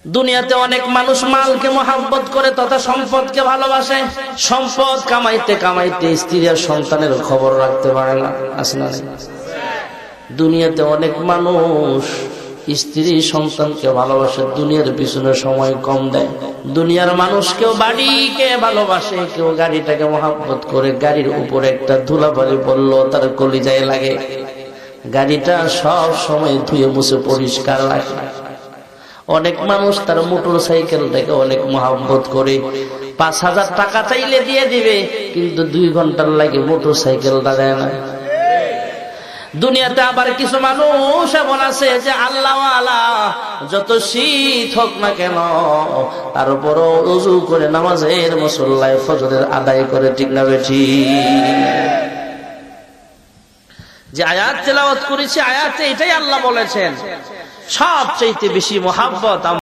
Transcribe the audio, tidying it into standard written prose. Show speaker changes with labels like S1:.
S1: দুনিয়াতে অনেক মানুষ মালকে মহব্বত করে তথা সম্পদকে ভালোবাসে। সম্পদ কামাইতে কামাইতে স্ত্রী আর সন্তানের খবর রাখতে পারে না, আছে না? দুনিয়াতে অনেক মানুষ স্ত্রী সন্তানকে ভালোবাসে, দুনিয়ার পিছনে সময় কম দেয়। দুনিয়ার মানুষ কেউ বাড়িকে ভালোবাসে, কেউ গাড়িটাকে মহব্বত করে। গাড়ির উপরে একটা ধুলাবালি পড়লো তার কলিজায় লাগে, গাড়িটা সব সময় ধুয়ে মুছে পরিষ্কার রাখে। অনেক মানুষ তার মোটর সাইকেলটাকে অনেক মহব্বত করে, ৫,০০০ টাকা চাইলে দিয়ে দিবে, কিন্তু ২ ঘন্টার লাগে মোটর সাইকেলটা দেয় না। দুনিয়াতে আবার কিছু মানুষ এমন আছে যে আল্লাহওয়ালা, যত শীত হোক না কেন তারপরও ওযু করে নামাজের মুসল্লায় ফজরের আদায় করে, ঠিক না বেঠি? যে আয়াত তেলাওয়াত করেছি, আয়াতে এটাই আল্লাহ বলেছেন সবচেয়ে বেশি মহব্বত